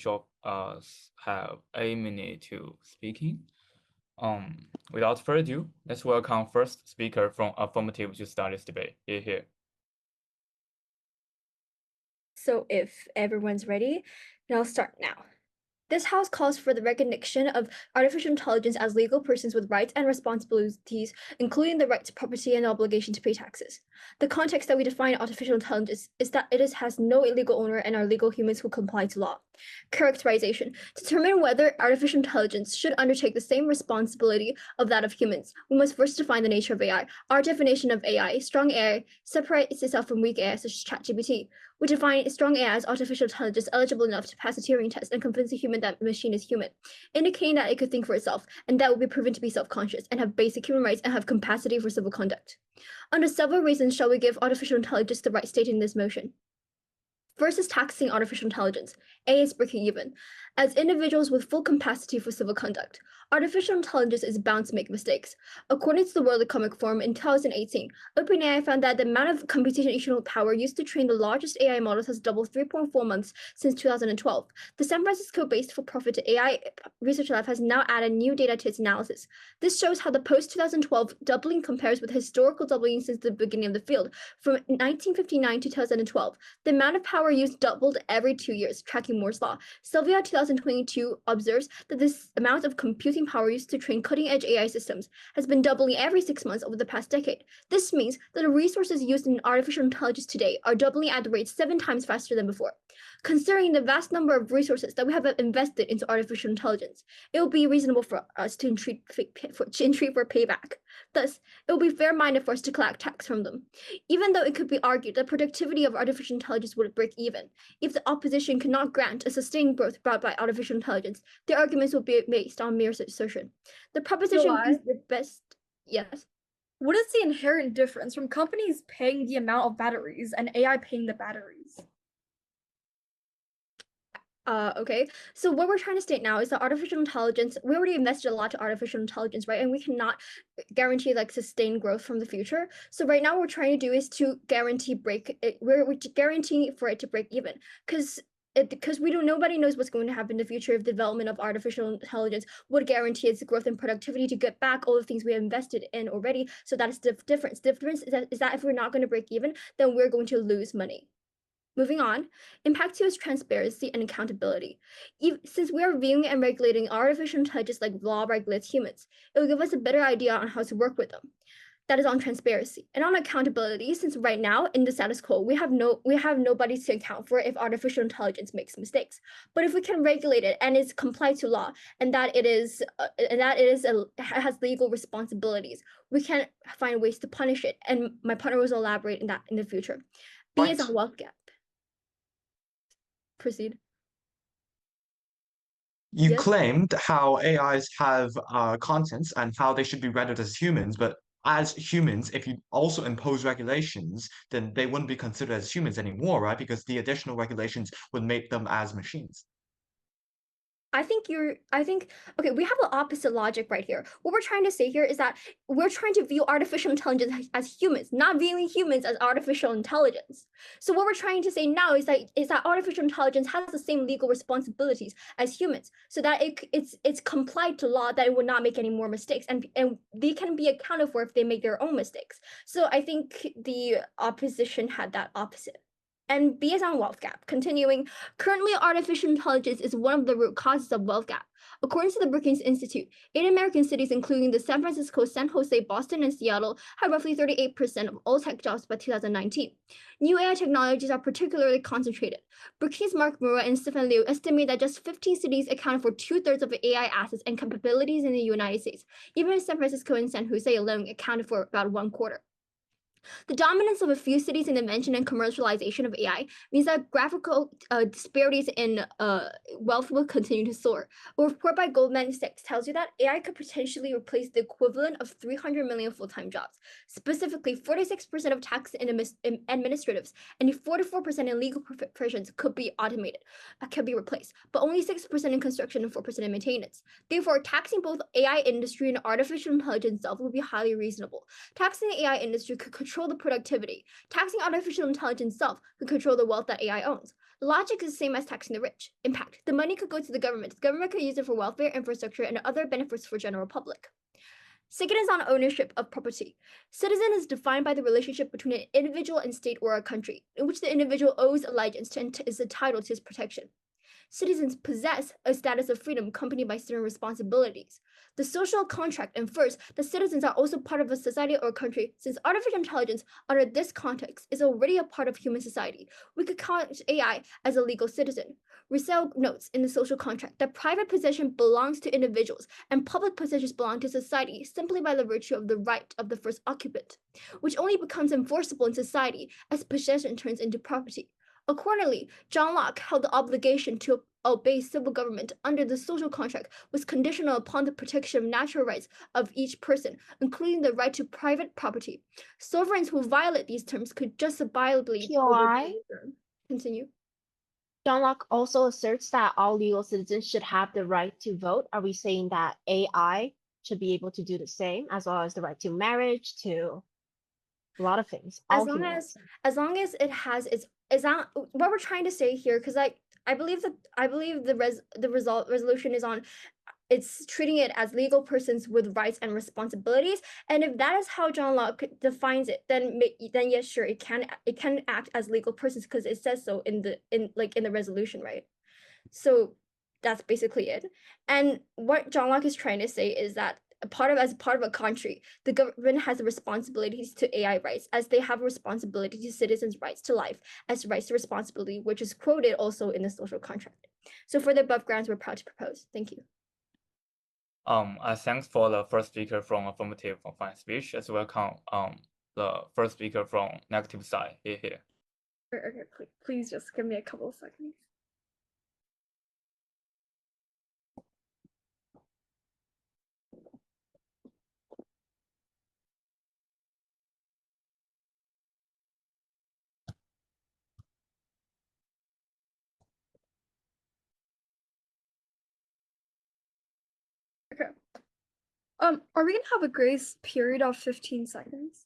each of us have a minute to speaking. Without further ado, let's welcome first speaker from Affirmative to start this debate. Here. So if everyone's ready, then I'll start now. This House calls for the recognition of artificial intelligence as legal persons with rights and responsibilities, including the right to property and the obligation to pay taxes. The context that we define artificial intelligence is that it has no illegal owner and are legal humans who comply to law. Characterization. To determine whether artificial intelligence should undertake the same responsibility of that of humans, we must first define the nature of AI. Our definition of AI, strong AI, separates itself from weak AI such as ChatGPT. We define strong AI as artificial intelligence eligible enough to pass a Turing test and convince a human that the machine is human, indicating that it could think for itself, and that will be proven to be self-conscious and have basic human rights and have capacity for civil conduct. Under several reasons shall we give artificial intelligence the right stated in this motion. First is taxing artificial intelligence. A is breaking even. As individuals with full capacity for civil conduct, artificial intelligence is bound to make mistakes. According to the World Economic Forum in 2018, OpenAI found that the amount of computational power used to train the largest AI models has doubled 3.4 months since 2012. The San Francisco-based for-profit AI research lab has now added new data to its analysis. This shows how the post-2012 doubling compares with historical doubling since the beginning of the field. From 1959 to 2012, the amount of power used doubled every 2 years, tracking Moore's law. Sophia 2022 observes that this amount of computing power used to train cutting-edge AI systems has been doubling every 6 months over the past decade. This means that the resources used in artificial intelligence today are doubling at the rate 7 times faster than before. Considering the vast number of resources that we have invested into artificial intelligence, it will be reasonable for us to entreat for payback. Thus, it will be fair-minded for us to collect tax from them. Even though it could be argued that productivity of artificial intelligence would break even, if the opposition cannot grant a sustained growth brought by artificial intelligence, their arguments will be based on mere assertion. The proposition is the best. Yes. What is the inherent difference from companies paying the amount of batteries and AI paying the batteries? Okay, so what we're trying to state now is that artificial intelligence, we already invested a lot to artificial intelligence, right? And we cannot guarantee like sustained growth from the future. So right now what we're trying to do is to guarantee we're guaranteeing for it to break even, because nobody knows what's going to happen in the future if the development of artificial intelligence would guarantee its growth and productivity to get back all the things we have invested in already. So that is the difference. The difference is that if we're not going to break even, then we're going to lose money. Moving on, impact two is transparency and accountability. Since we are viewing and regulating artificial intelligence like law regulates humans, it will give us a better idea on how to work with them. That is on transparency. And on accountability, since right now in the status quo, we have nobody to account for if artificial intelligence makes mistakes. But if we can regulate it and it's complied to law and that it has legal responsibilities, we can find ways to punish it. And my partner will elaborate in that in the future. B is on wealth gap. Proceed. You claimed how AIs have contents and how they should be rendered as humans, but as humans, if you also impose regulations, then they wouldn't be considered as humans anymore, right? Because the additional regulations would make them as machines. Okay, we have the opposite logic right here. What we're trying to say here is that we're trying to view artificial intelligence as humans, not viewing humans as artificial intelligence. So what we're trying to say now is that artificial intelligence has the same legal responsibilities as humans, so that it's complied to law, that it would not make any more mistakes, and they can be accounted for if they make their own mistakes. So I think the opposition had that opposite. And B is on wealth gap. Continuing, currently artificial intelligence is one of the root causes of wealth gap. According to the Brookings Institute, 8 American cities, including the San Francisco, San Jose, Boston, and Seattle, had roughly 38% of all tech jobs by 2019. New AI technologies are particularly concentrated. Brookings' Mark Mura and Stephen Liu estimate that just 15 cities account for 2/3 of AI assets and capabilities in the United States. Even San Francisco and San Jose alone accounted for about 1/4. The dominance of a few cities in the invention and commercialization of AI means that graphical disparities in wealth will continue to soar. A report by Goldman Sachs tells you that AI could potentially replace the equivalent of 300 million full-time jobs. Specifically, 46% of tax and administratives and 44% in legal professions could be replaced, but only 6% in construction and 4% in maintenance. Therefore, taxing both AI industry and artificial intelligence itself would be highly reasonable. Taxing the AI industry could control the productivity. Taxing artificial intelligence itself could control the wealth that AI owns. Logic is the same as taxing the rich. Impact. The money could go to the government. The government could use it for welfare, infrastructure, and other benefits for general public. Second is on ownership of property. Citizen is defined by the relationship between an individual and state or a country, in which the individual owes allegiance to and is entitled to its protection. Citizens possess a status of freedom accompanied by certain responsibilities. The social contract infers that citizens are also part of a society or country. Since artificial intelligence, under this context, is already a part of human society, we could count AI as a legal citizen. Roussel notes in the social contract that private possession belongs to individuals and public possessions belong to society simply by the virtue of the right of the first occupant, which only becomes enforceable in society as possession turns into property. Accordingly, John Locke held the obligation to obey civil government under the social contract was conditional upon the protection of natural rights of each person, including the right to private property. Sovereigns who violate these terms could justifiably POI. Continue. John Locke also asserts that all legal citizens should have the right to vote. Are we saying that AI should be able to do the same, as well as the right to marriage, to a lot of things? As long as it has its is that what we're trying to say here? Because I believe the resolution is on it's treating it as legal persons with rights and responsibilities. And if that is how John Locke defines it, then yes, sure, it can act as legal persons because it says so in the resolution, right? So that's basically it. And what John Locke is trying to say is that as part of a country, the government has the responsibilities to AI rights, as they have a responsibility to citizens' rights to life, as rights to responsibility, which is quoted also in the social contract. So for the above grounds, we're proud to propose. Thank you. Thanks for the first speaker from affirmative for fine speech, as welcome the first speaker from negative side here. Okay, please just give me a couple of seconds. Okay. Are we gonna have a grace period of 15 seconds?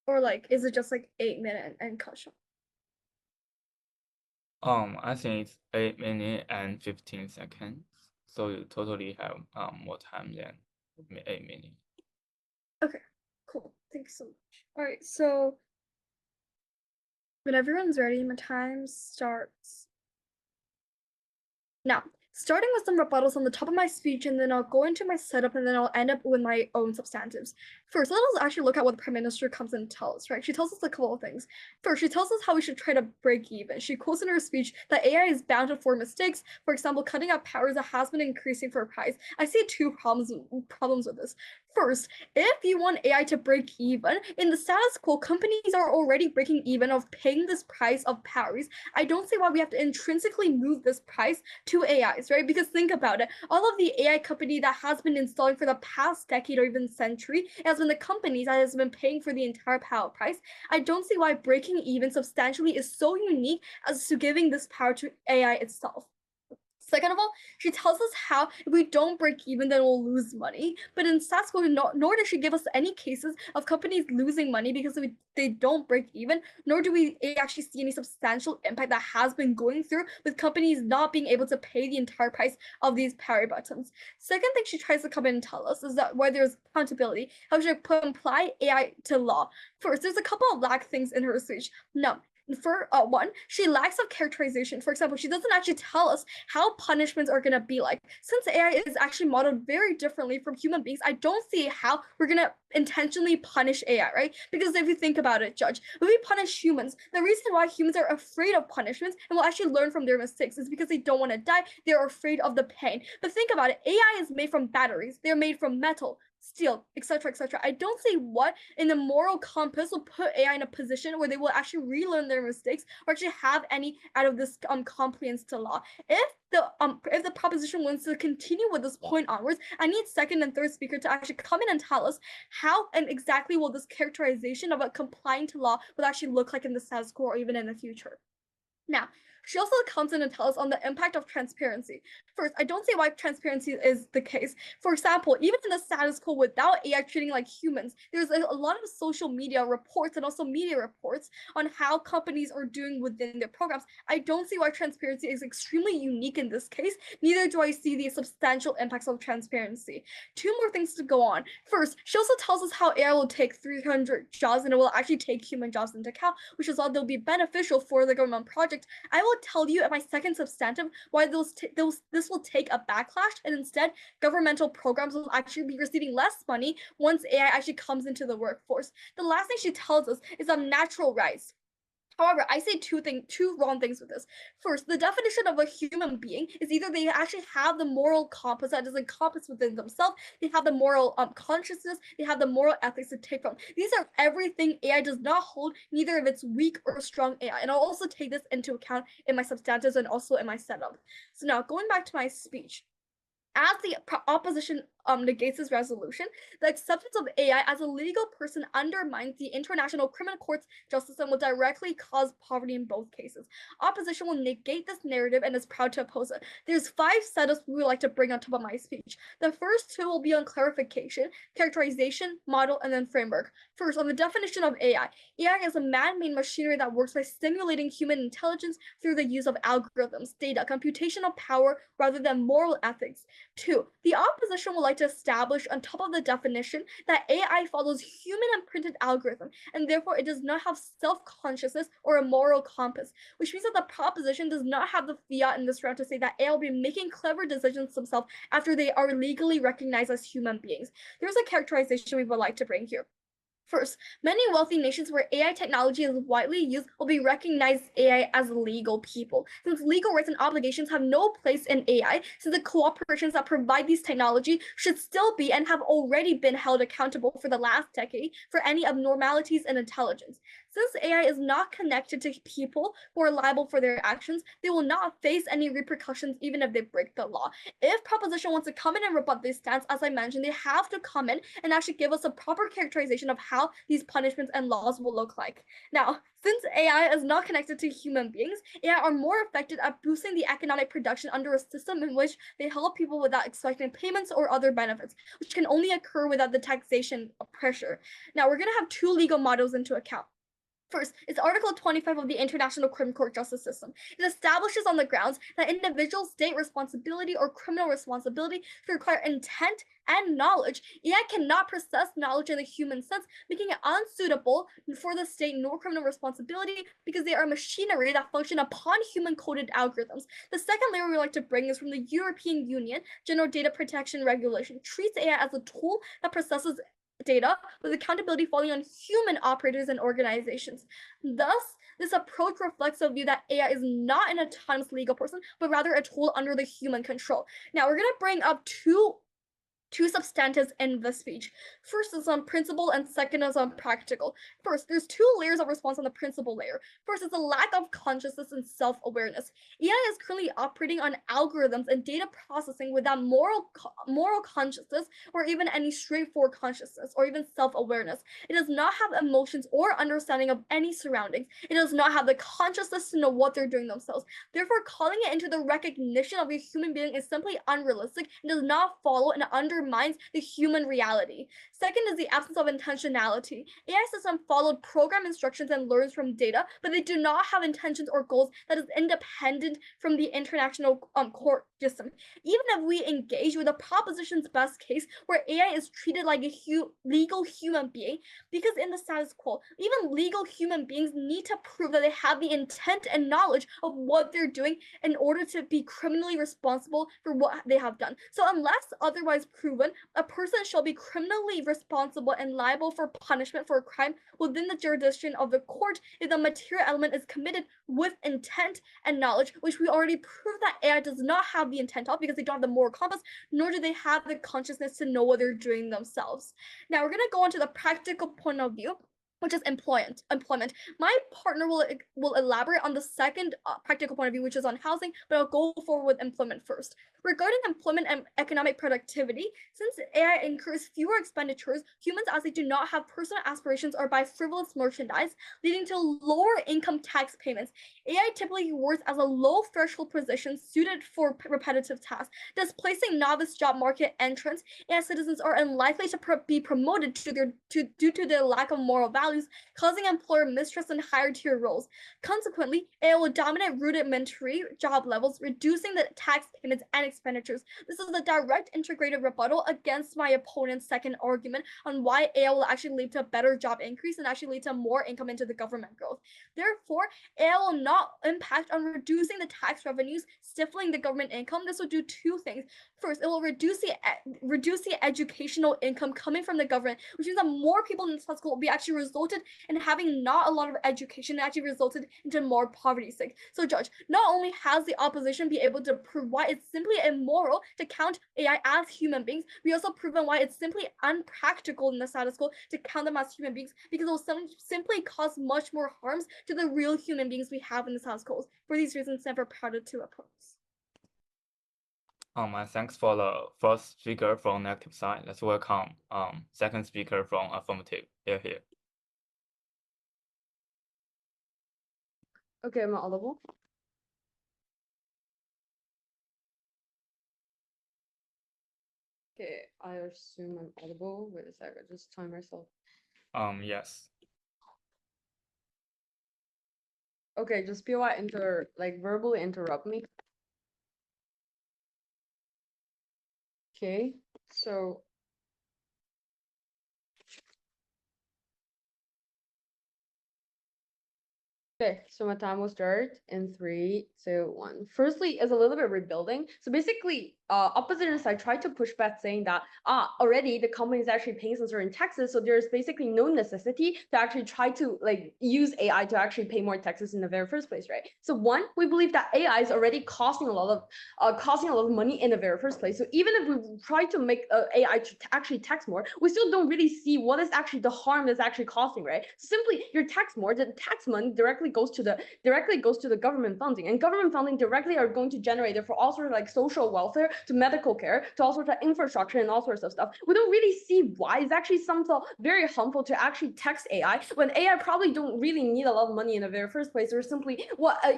Or is it just 8 minutes and cut short? I think it's 8 minutes and 15 seconds. So you totally have more time than 8 minutes. Okay, cool. Thanks so much. All right, so when everyone's ready, my time starts now. Starting with some rebuttals on the top of my speech, and then I'll go into my setup, and then I'll end up with my own substantives. First, let us actually look at what the Prime Minister comes and tells us, right? She tells us a couple of things. First, she tells us how we should try to break even. She quotes in her speech that AI is bound to form mistakes. For example, cutting out powers that has been increasing for a price. I see two problems with this. First, if you want AI to break even, in the status quo, companies are already breaking even of paying this price of powers. I don't see why we have to intrinsically move this price to AIs, right? Because think about it, all of the AI company that has been installing for the past decade or even century has been the companies that has been paying for the entire power price. I don't see why breaking even substantially is so unique as to giving this power to AI itself. Second of all, she tells us how if we don't break even, then we'll lose money. But in status quo, nor does she give us any cases of companies losing money because they don't break even, nor do we actually see any substantial impact that has been going through with companies not being able to pay the entire price of these power buttons. Second thing she tries to come in and tell us is that where there's accountability, how she should apply AI to law. First, there's a couple of lack things in her speech. No. For one, she lacks of characterization. For example, she doesn't actually tell us how punishments are going to be like. Since AI is actually modeled very differently from human beings, I don't see how we're going to intentionally punish AI, right? Because if you think about it, Judge, when we punish humans, the reason why humans are afraid of punishments and will actually learn from their mistakes is because they don't want to die. They're afraid of the pain. But think about it, AI is made from batteries. They're made from metal, steel, etc., etc. I don't see what in the moral compass will put AI in a position where they will actually relearn their mistakes or actually have any out of this compliance to law. If the proposition wants to continue with this point onwards, I need second and third speaker to actually come in and tell us how and exactly will this characterization of a complying to law will actually look like in the status quo or even in the future. Now, she also comes in and tells us on the impact of transparency. First, I don't see why transparency is the case. For example, even in the status quo without AI treating like humans, there's a lot of social media reports and also media reports on how companies are doing within their programs. I don't see why transparency is extremely unique in this case. Neither do I see the substantial impacts of transparency. Two more things to go on. First, she also tells us how AI will take 300 jobs and it will actually take human jobs into account, which is thought they'll be beneficial for the government project. I will tell you at my second substantive why this will take a backlash, and instead governmental programs will actually be receiving less money once AI actually comes into the workforce. The last thing she tells us is natural rights. However, I say two wrong things with this. First, the definition of a human being is either they actually have the moral compass that is a compass within themselves, they have the moral consciousness, they have the moral ethics to take from. These are everything AI does not hold, neither of its weak or strong AI. And I'll also take this into account in my substantives and also in my setup. So now, going back to my speech. As the opposition negates this resolution, the acceptance of AI as a legal person undermines the International Criminal Court's justice and will directly cause poverty in both cases. Opposition will negate this narrative and is proud to oppose it. There's 5 setups we would like to bring on top of my speech. The first 2 will be on clarification, characterization, model, and then framework. First, on the definition of AI. AI is a man-made machinery that works by stimulating human intelligence through the use of algorithms, data, computational power, rather than moral ethics. 2. The opposition would like to establish on top of the definition that AI follows human imprinted algorithm, and therefore it does not have self-consciousness or a moral compass, which means that the proposition does not have the fiat in this round to say that AI will be making clever decisions themselves after they are legally recognized as human beings. There's a characterization we would like to bring here. First, many wealthy nations where AI technology is widely used will be recognized AI as legal people. Since legal rights and obligations have no place in AI, since the corporations that provide these technology should still be and have already been held accountable for the last decade for any abnormalities in intelligence. Since AI is not connected to people who are liable for their actions, they will not face any repercussions even if they break the law. If proposition wants to come in and rebut this stance, as I mentioned, they have to come in and actually give us a proper characterization of how these punishments and laws will look like. Now, since AI is not connected to human beings, AI are more effective at boosting the economic production under a system in which they help people without expecting payments or other benefits, which can only occur without the taxation pressure. Now, we're going to have 2 legal models into account. First, it's Article 25 of the International Criminal Court Justice System. It establishes on the grounds that individual state responsibility or criminal responsibility to require intent and knowledge. AI cannot possess knowledge in the human sense, making it unsuitable for the state nor criminal responsibility because they are machinery that function upon human-coded algorithms. The second layer we like to bring is from the European Union General Data Protection Regulation. Treats AI as a tool that processes data with accountability falling on human operators and organizations. Thus, this approach reflects a view that AI is not an autonomous legal person, but rather a tool under the human control. Now, we're going to bring up two substantives in the speech. First is on principle and second is on practical. First, there's 2 layers of response on the principle layer. First is a lack of consciousness and self-awareness. AI is currently operating on algorithms and data processing without moral consciousness or even any straightforward consciousness or even self-awareness. It does not have emotions or understanding of any surroundings. It does not have the consciousness to know what they're doing themselves. Therefore, calling it into the recognition of a human being is simply unrealistic and does not follow and undermines the human reality. Second is the absence of intentionality. AI systems followed program instructions and learns from data, but they do not have intentions or goals that is independent from the international court system. Even if we engage with the proposition's best case, where AI is treated like a legal human being, because in the status quo, even legal human beings need to prove that they have the intent and knowledge of what they're doing in order to be criminally responsible for what they have done. So unless otherwise proven, a person shall be criminally responsible and liable for punishment for a crime within the jurisdiction of the court if the material element is committed with intent and knowledge, which we already proved that AI does not have the intent of because they don't have the moral compass, nor do they have the consciousness to know what they're doing themselves. Now we're going to go on to the practical point of view. which is employment. My partner will elaborate on the second practical point of view, which is on housing, but I'll go forward with employment first. Regarding employment and economic productivity, since AI incurs fewer expenditures, humans, as they do not have personal aspirations or buy frivolous merchandise, leading to lower income tax payments. AI typically works as a low threshold position suited for repetitive tasks, displacing novice job market entrants. AI citizens are unlikely to be promoted due to their lack of moral values, causing employer mistrust in higher tier roles. Consequently, AI will dominate rudimentary job levels, reducing the tax payments and expenditures. This is a direct integrated rebuttal against my opponent's second argument on why AI will actually lead to a better job increase and actually lead to more income into the government growth. Therefore, AI will not impact on reducing the tax revenues, stifling the government income. This will do two things. First, it will reduce the educational income coming from the government, which means that more people in the school will be actually resulted in having not a lot of education, and actually resulted into more poverty. So, Judge, not only has the opposition been able to prove why it's simply immoral to count AI as human beings, we also proven why it's simply unpractical in the status quo to count them as human beings, because it will simply cause much more harms to the real human beings we have in the status quo. For these reasons, never proud to oppose. And thanks for the first speaker from negative side. Let's welcome second speaker from affirmative. Here. Okay, am I audible? Okay, I assume I'm audible. Wait a sec, I just time myself. Yes. Okay, just POI verbally interrupt me. Okay, so okay, so my time will start in 3, 2, 1. Firstly, it's a little bit rebuilding. So basically, opposition side tried to push back saying that already the company is actually paying some certain taxes, so there's basically no necessity to actually try to use AI to actually pay more taxes in the very first place, right? So one, we believe that AI is already costing a lot of money in the very first place. So even if we try to make AI to actually tax more, we still don't really see what is actually the harm that's actually costing, right? So simply you tax more, the tax money directly goes to the government funding, and government funding directly are going to generate it for all sorts of social welfare, to medical care, to all sorts of infrastructure and all sorts of stuff. We don't really see why it's actually something very harmful to actually tax AI when AI probably don't really need a lot of money in the very first place. Or simply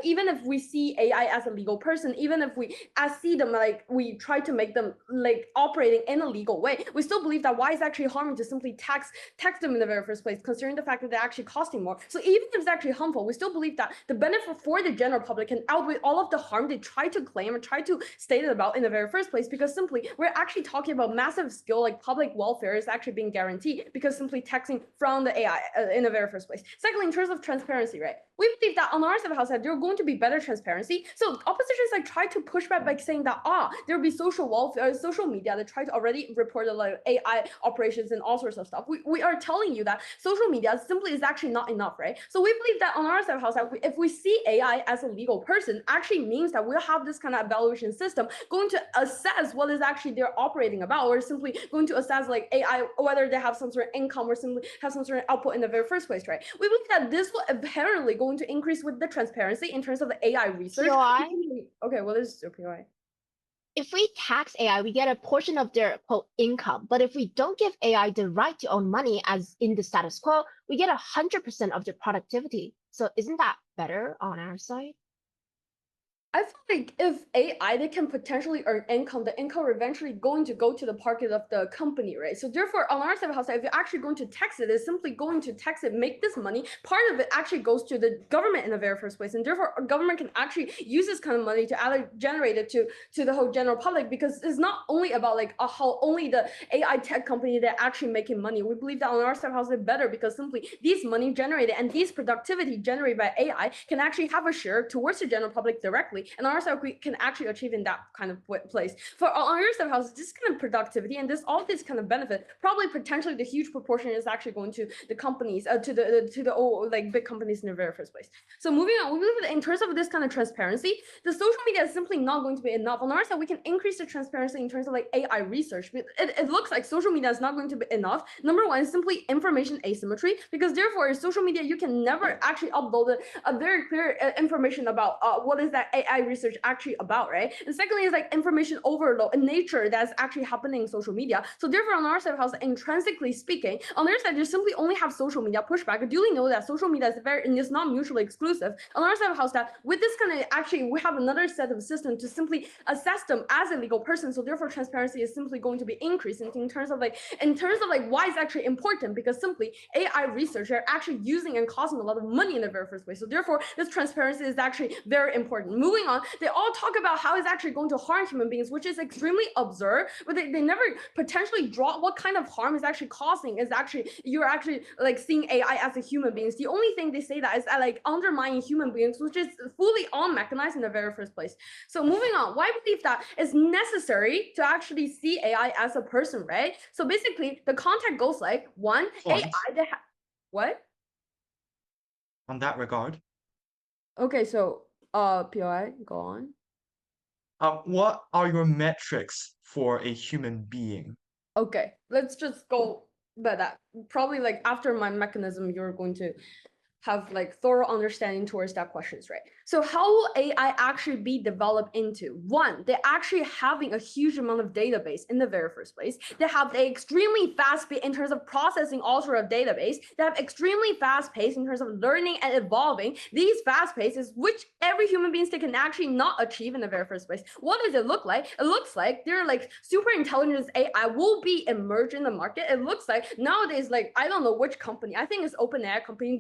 even if we see AI as a legal person, even if we see them we try to make them operating in a legal way, we still believe that why is actually harming to simply tax them in the very first place, considering the fact that they're actually costing more. So even if it's actually harmful, we still believe that the benefit for the general public can outweigh all of the harm they try to claim or try to state it about in the very first place, because simply we're actually talking about massive scale public welfare is actually being guaranteed because simply taxing from the AI in the very first place. Secondly, in terms of transparency, right? We believe that on our side of the house, there are going to be better transparency. So oppositions try to push back by saying that there will be social welfare, social media that try to already report AI operations and all sorts of stuff. We are telling you that social media simply is actually not enough, right? So we believe that on our side of the house, if we see AI as a legal person, actually means that we'll have this kind of evaluation system going to assess what is actually they're operating about, or simply going to assess AI, whether they have some sort of income or simply have some sort of output in the very first place, right? We believe that this will apparently going to increase with the transparency in terms of the AI research. POI? Okay, what is POI? If we tax AI, we get a portion of their quote income. But if we don't give AI the right to own money, as in the status quo, we get 100% of their productivity. So isn't that better on our side? I feel like if AI, they can potentially earn income, the income eventually going to go to the pocket of the company, right? So therefore, on our side of the house, if you're actually going to tax it, it's simply going to tax it, make this money. Part of it actually goes to the government in the very first place. And therefore, a government can actually use this kind of money to either generate it to the whole general public, because it's not only about how only the AI tech company that actually making money. We believe that on our side of the house, it's better because simply these money generated and these productivity generated by AI can actually have a share towards the general public directly, efficiently, and on our side we can actually achieve in that kind of place. For on your side of house, this kind of productivity and all this kind of benefit, probably potentially the huge proportion is actually going to the companies, to the like big companies in the very first place. So moving on, we believe that in terms of this kind of transparency, the social media is simply not going to be enough. On our side, we can increase the transparency in terms of like AI research. It looks like social media is not going to be enough. Number one is simply information asymmetry, because therefore in social media you can never actually upload a very clear information about what is that AI research actually about, right? And secondly is like information overload in nature that's actually happening in social media. So therefore on our side of house, intrinsically speaking, on their side you simply only have social media pushback. I duly know that social media is not mutually exclusive. On our side of house, that with this kind of actually we have another set of systems to simply assess them as a legal person. So therefore transparency is simply going to be increased in terms of like why it's actually important, because simply AI research are actually using and costing a lot of money in the very first place. So therefore this transparency is actually very important. Moving on, they all talk about how it's actually going to harm human beings, which is extremely absurd, but they never potentially draw what kind of harm is actually causing. Is actually you're actually like seeing AI as a human beings. The only thing they say that is like undermining human beings, which is fully unmechanized in the very first place. So moving on, why I believe that it's necessary to actually see AI as a person, right? So basically the context goes like one, Point. AI what? On that regard, Okay, so POI, go on. what are your metrics for a human being? Okay, let's just go by that. Probably like after my mechanism, you're going to have like thorough understanding towards that questions, right? So how will AI actually be developed into? One, they're actually having a huge amount of database in the very first place. They have the extremely fast speed in terms of processing all sort of database. They have extremely fast pace in terms of learning and evolving. These fast paces, which every human beings they can actually not achieve in the very first place. What does it look like? It looks like they're like super intelligent AI will be emerged in the market. It looks like nowadays, like I don't know which company, I think it's OpenAI company,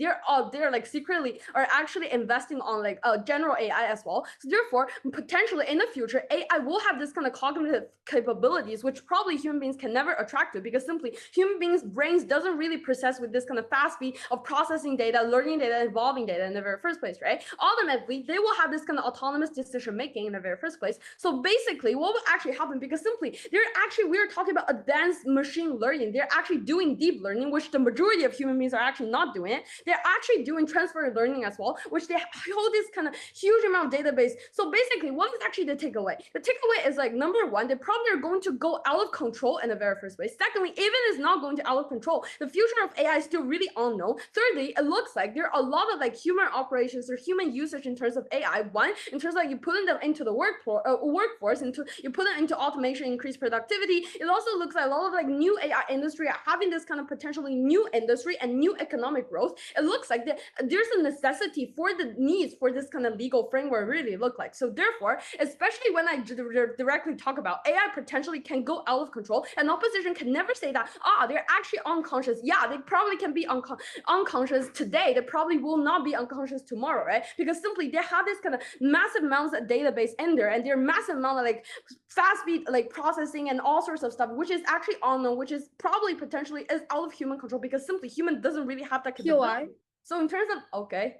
they're like secretly are actually investing on like general AI as well. So therefore, potentially in the future, AI will have this kind of cognitive capabilities, which probably human beings can never attract to, because simply human beings' brains doesn't really process with this kind of fast speed of processing data, learning data, evolving data in the very first place, right? Ultimately, they will have this kind of autonomous decision making in the very first place. So basically, what will actually happen? Because simply we're talking about advanced machine learning. They're actually doing deep learning, which the majority of human beings are actually not doing it. They're actually doing transfer learning as well, which they hold this kind of huge amount of database. So basically, what is actually the takeaway? The takeaway is like, number one, they probably are going to go out of control in the very first place. Secondly, even it's not going to out of control, the future of AI is still really unknown. Thirdly, it looks like there are a lot of like human operations or human usage in terms of AI. One, in terms of like you putting them into the workforce, you put them into automation, increase productivity. It also looks like a lot of like new AI industry are having this kind of potentially new industry and new economic growth. It looks like there's a necessity for the needs for this kind of legal framework really look like. So therefore, especially when I directly talk about AI potentially can go out of control, and opposition can never say that, they're actually unconscious. Yeah, they probably can be unconscious today. They probably will not be unconscious tomorrow, right? Because simply they have this kind of massive amounts of database in there, and there are massive amount of like fast speed like processing and all sorts of stuff, which is actually unknown, which is probably potentially is out of human control, because simply human doesn't really have that capability. So in terms of, okay.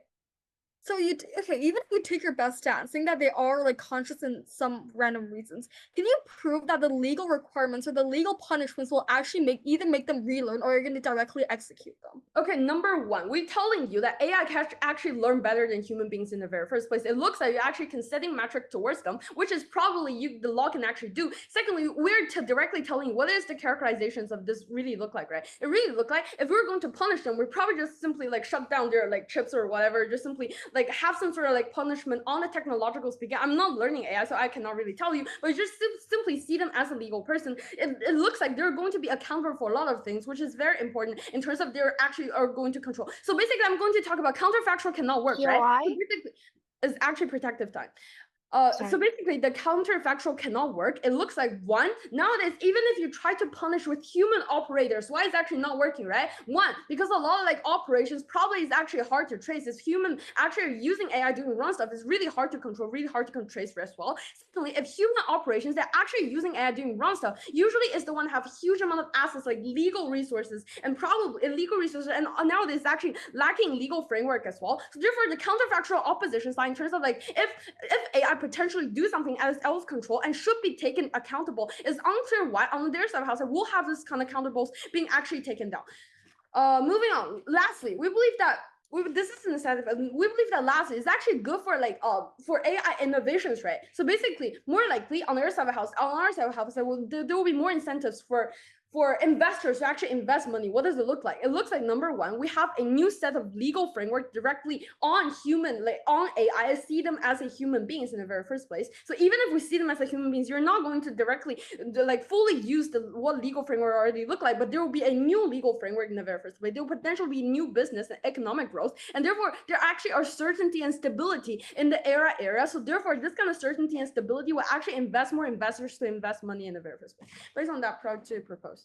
So even if you take your best stance, saying that they are like conscious in some random reasons, can you prove that the legal requirements or the legal punishments will actually either make them relearn or you're going to directly execute them? Okay, number one, we're telling you that AI can actually learn better than human beings in the very first place. It looks like you actually can setting metric towards them, which is probably the law can actually do. Secondly, we're directly telling you what is the characterizations of this really look like, right? It really look like if we're going to punish them, we probably just simply like shut down their like chips or whatever, just simply like have some sort of like punishment on the technological speaking. I'm not learning AI, so I cannot really tell you, but just simply see them as a legal person. It looks like they're going to be accountable for a lot of things, which is very important in terms of they're actually are going to control. So basically, I'm going to talk about counterfactual cannot work, right? So basically, it's actually protective time. So basically, the counterfactual cannot work. It looks like one, nowadays, even if you try to punish with human operators, why is actually not working, right? One, because a lot of like operations probably is actually hard to trace. It's human actually using AI doing wrong stuff is really hard to control, really hard to trace as well. Secondly, if human operations that actually using AI doing wrong stuff, usually is the one have huge amount of assets like legal resources and probably illegal resources, and nowadays actually lacking legal framework as well. So therefore, the counterfactual opposition side in terms of like if AI potentially do something else control and should be taken accountable. It's unclear why on their side of the house we'll have this kind of counterballs being actually taken down. Moving on. Lastly, we believe that this is an incentive. We believe that lastly is actually good for for AI innovations, right? So basically, more likely on our side of the house, there will be more incentives for investors to actually invest money. What does it look like? It looks like number one, we have a new set of legal framework directly on on AI. I see them as a human beings in the very first place. So even if we see them as a human beings, you're not going to directly fully use what legal framework already look like, but there will be a new legal framework in the very first place. There will potentially be new business and economic growth, and therefore there actually are certainty and stability in the area. So therefore, this kind of certainty and stability will actually invest more investors to invest money in the very first place. Based on that, proud to propose.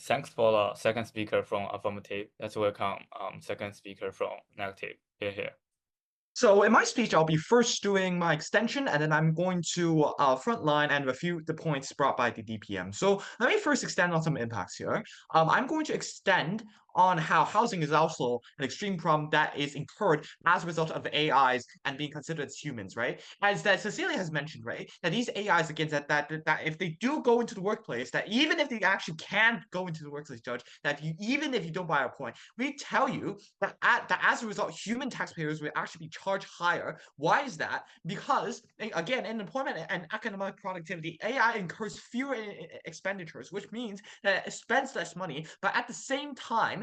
Thanks for the second speaker from affirmative. Let's welcome second speaker from negative. Here. So in my speech, I'll be first doing my extension, and then I'm going to frontline and refute the points brought by the DPM. So let me first extend on some impacts here. I'm going to extend on how housing is also an extreme problem that is incurred as a result of AIs and being considered as humans, right? As that Cecilia has mentioned, right, that these AIs, again, that if they do go into the workplace, that even if they actually can go into the workplace, Judge, that even if you don't buy a point, we tell you that as a result, human taxpayers will actually be charged higher. Why is that? Because, again, in employment and economic productivity, AI incurs fewer expenditures, which means that it spends less money, but at the same time,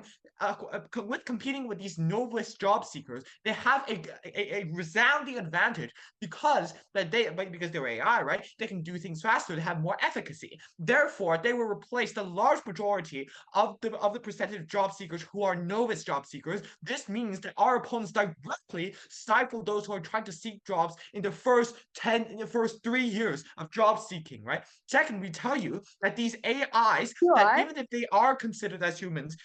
with competing with these novice job seekers, they have a resounding advantage because they're AI, right? They can do things faster. They have more efficacy. Therefore, they will replace the large majority of the percentage of job seekers who are novice job seekers. This means that our opponents directly stifle those who are trying to seek jobs in the first 3 years of job seeking, right? Second, we tell you that these AIs, that even if they are considered as humans,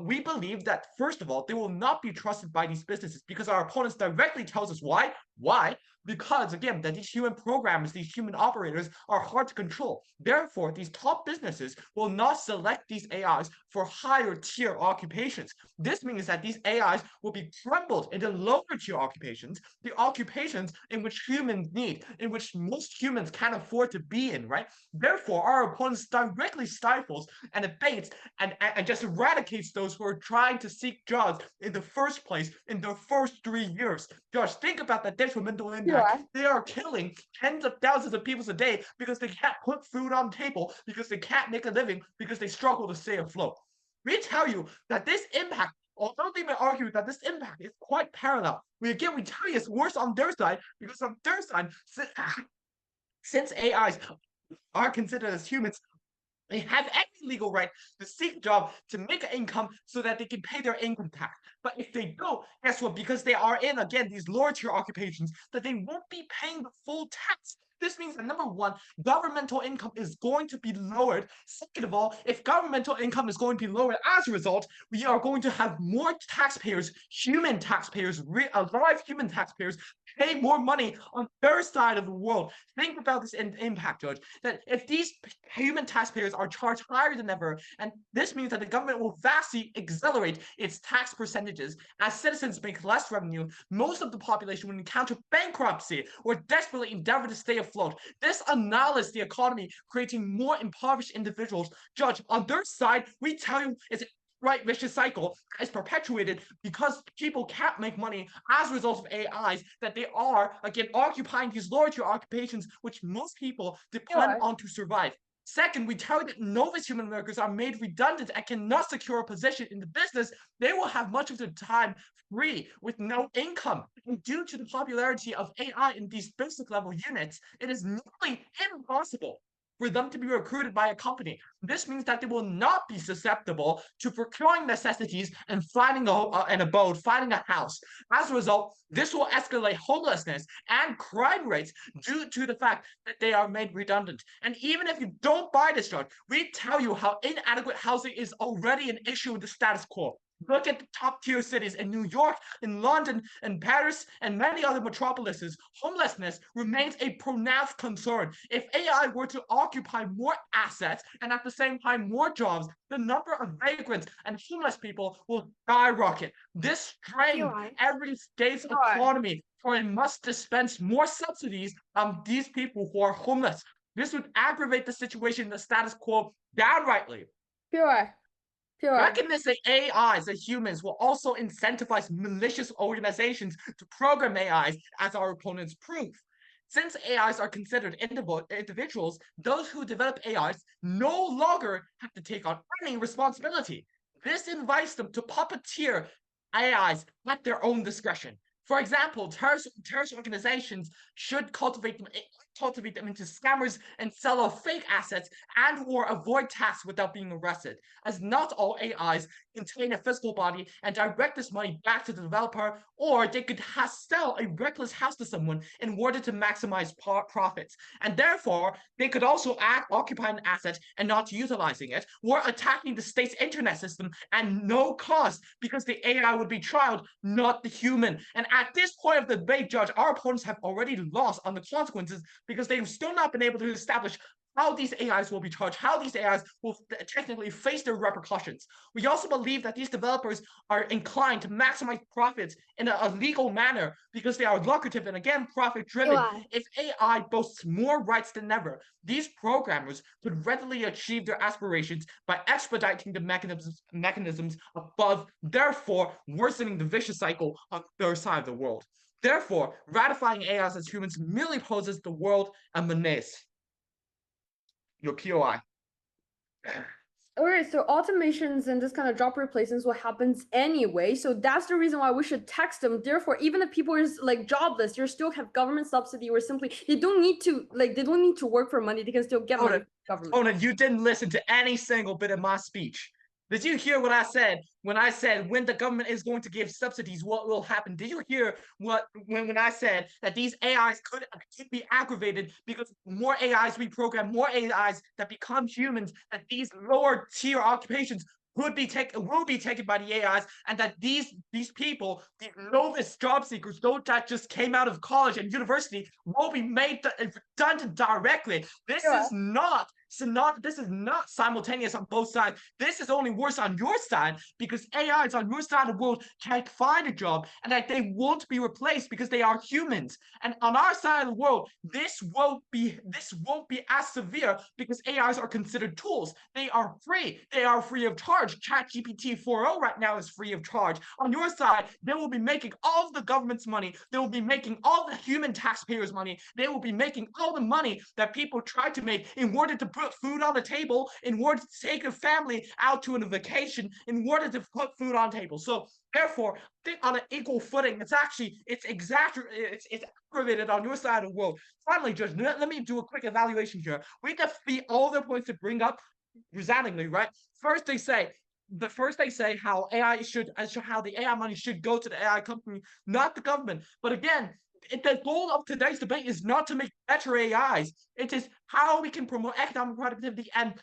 we believe that, first of all, they will not be trusted by these businesses because our opponents directly tells us why. Why? Because, again, that these human programmers, these human operators are hard to control. Therefore, these top businesses will not select these AIs for higher tier occupations. This means that these AIs will be crumbled into lower tier occupations, the occupations in which humans need, in which most humans can't afford to be in, right? Therefore, our opponents directly stifles and abates and just eradicates those who are trying to seek jobs in the first place in their first 3 years. Josh, think about the detrimental impact. They are killing tens of thousands of people a day because they can't put food on the table, because they can't make a living, because they struggle to stay afloat. We tell you that this impact, although they may argue that this impact is quite parallel, we tell you it's worse on their side because on their side, since AIs are considered as humans, they have every legal right to seek a job, to make an income so that they can pay their income tax. But if they don't, guess what? Because they are in, again, these lower tier occupations, that they won't be paying the full tax. This means that, number one, governmental income is going to be lowered. Second of all, if governmental income is going to be lowered as a result, we are going to have more taxpayers, human taxpayers, alive human taxpayers, pay more money on their side of the world. Think about this impact, Judge, that if these human taxpayers are charged higher than ever, and this means that the government will vastly accelerate its tax percentages. As citizens make less revenue, most of the population will encounter bankruptcy or desperately endeavor to stay afloat. This annihilates the economy, creating more impoverished individuals. Judge, on their side, we tell you it's right vicious cycle is perpetuated because people can't make money as a result of AIs, that they are, again, occupying these lower tier occupations which most people depend on to survive. Second, we tell you that novice human workers are made redundant and cannot secure a position in the business. They will have much of their time free with no income. And due to the popularity of AI in these basic level units, it is nearly impossible for them to be recruited by a company. This means that they will not be susceptible to procuring necessities and finding an abode, finding a house. As a result, this will escalate homelessness and crime rates due to the fact that they are made redundant. And even if you don't buy this, Judge, we tell you how inadequate housing is already an issue in the status quo. Look at the top tier cities in New York, in London, and Paris, and many other metropolises. Homelessness remains a pronounced concern. If AI were to occupy more assets and at the same time more jobs, the number of vagrants and homeless people will skyrocket. This strains every state's economy therefore it must dispense more subsidies on these people who are homeless. This would aggravate the situation in the status quo downrightly. Pure. Recognizing AIs as humans will also incentivize malicious organizations to program AIs, as our opponents prove. Since AIs are considered individuals, those who develop AIs no longer have to take on any responsibility. This invites them to puppeteer AIs at their own discretion. For example, terrorist organizations should cultivate them into scammers and sell off fake assets and or avoid tasks without being arrested, as not all AIs contain a physical body and direct this money back to the developer, or they could sell a reckless house to someone in order to maximize profits. And therefore, they could also occupy an asset and not utilizing it, or attacking the state's internet system at no cost because the AI would be trialed, not the human. And at this point of the debate, Judge, our opponents have already lost on the consequences because they've still not been able to establish how these AIs will be charged, how these AIs will technically face their repercussions. We also believe that these developers are inclined to maximize profits in a legal manner because they are lucrative and, again, profit-driven. AI. If AI boasts more rights than ever, these programmers could readily achieve their aspirations by expediting the mechanisms above, therefore worsening the vicious cycle on their side of the world. Therefore, ratifying AIs as humans merely poses the world a menace. Your POI. Okay, so automations and this kind of job replacements what happens anyway. So that's the reason why we should tax them. Therefore, even if people are like jobless, you still have government subsidy or simply they don't need to work for money. They can still get money from the government. Ona, you didn't listen to any single bit of my speech. Did you hear what I said when I said when the government is going to give subsidies, what will happen? Did you hear when I said that these AIs could be aggravated because more AIs we program, more AIs that become humans, that these lower tier occupations will be taken by the AIs, and that these people, the novice job seekers, those that just came out of college and university, will be made redundant directly. This is not simultaneous on both sides. This is only worse on your side because AIs on your side of the world can't find a job and that they won't be replaced because they are humans. And on our side of the world, this won't be as severe because AIs are considered tools. They are free. They are free of charge. ChatGPT 4.0 right now is free of charge. On your side, they will be making all of the government's money. They will be making all the human taxpayers' money. They will be making all the money that people try to make in order to put food on the table, in order to take a family out to a vacation, in order to put food on the table. So therefore, think on an equal footing. It's aggravated on your side of the world. Finally, Judge, let me do a quick evaluation here. We defeat all the points to bring up resoundingly, right? First, they say how the AI money should go to the AI company, not the government. But again, the goal of today's debate is not to make better AIs. It is how we can promote economic productivity and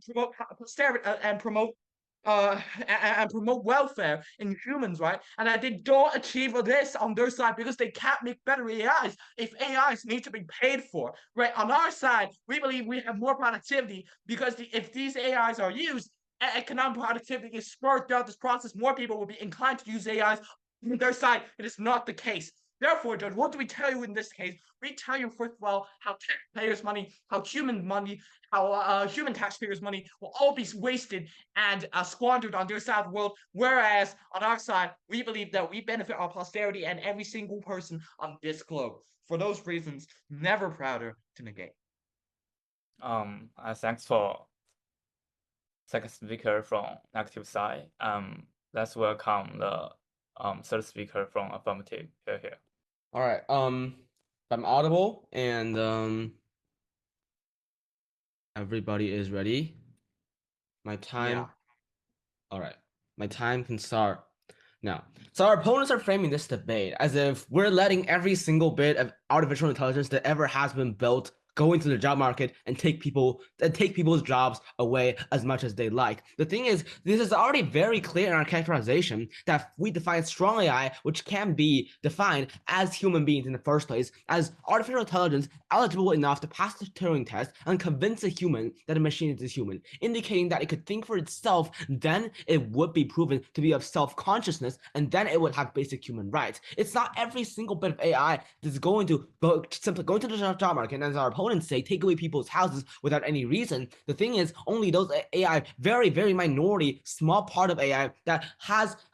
promote posterity and promote welfare in humans, right? And that they don't achieve this on their side because they can't make better AIs if AIs need to be paid for, right? On our side, we believe we have more productivity because if these AIs are used, economic productivity is spurred throughout this process. More people will be inclined to use AIs. On their side, it is not the case. Therefore, Judge, what do we tell you in this case? We tell you, first of all, how taxpayers' money, how human taxpayers' money will all be wasted and squandered on their side of the world, whereas on our side, we believe that we benefit our posterity and every single person on this globe. For those reasons, never prouder to negate. Thanks for second speaker from negative side. Let's welcome the third speaker from affirmative here. All right. I'm audible and everybody is ready. My time. Yeah. All right. My time can start now. So our opponents are framing this debate as if we're letting every single bit of artificial intelligence that ever has been built go into the job market and take people's jobs away as much as they like. The thing is, this is already very clear in our characterization that we define strong AI, which can be defined as human beings in the first place, as artificial intelligence eligible enough to pass the Turing test and convince a human that a machine is a human, indicating that it could think for itself. Then it would be proven to be of self-consciousness, and then it would have basic human rights. It's not every single bit of AI that's going to simply go into the job market and, as our opponents say, take away people's houses without any reason. The thing is, only those AI, very, very minority, small part of AI that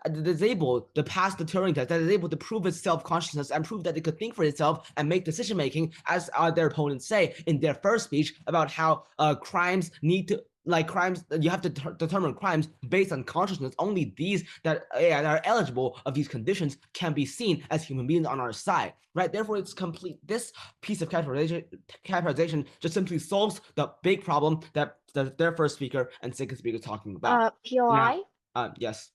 is able to pass the Turing test, that is able to prove its self-consciousness and prove that it could think for itself and make decision-making, as their opponents say in their first speech about how crimes need to crimes, you have to determine crimes based on consciousness. Only these that are eligible of these conditions can be seen as human beings on our side, right? Therefore, it's complete. This piece of categorization just simply solves the big problem that their first speaker and second speaker is talking about. POI, Yes.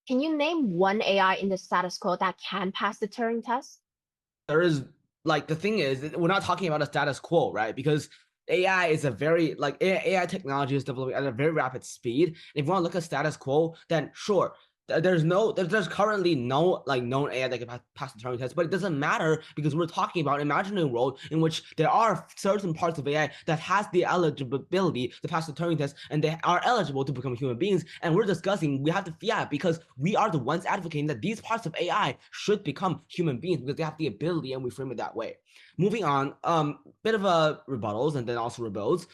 can you name one AI in the status quo that can pass the Turing test? There is, the thing is, we're not talking about a status quo, right? Because AI is a very AI technology is developing at a very rapid speed. If you want to look at status quo, then sure, there's currently no known AI that can pass the Turing test, but it doesn't matter because we're talking about imagining a world in which there are certain parts of AI that has the eligibility to pass the Turing test and they are eligible to become human beings. And we're discussing we have to because we are the ones advocating that these parts of AI should become human beings because they have the ability, and we frame it that way. Moving on, bit of rebuttals and then also rebels.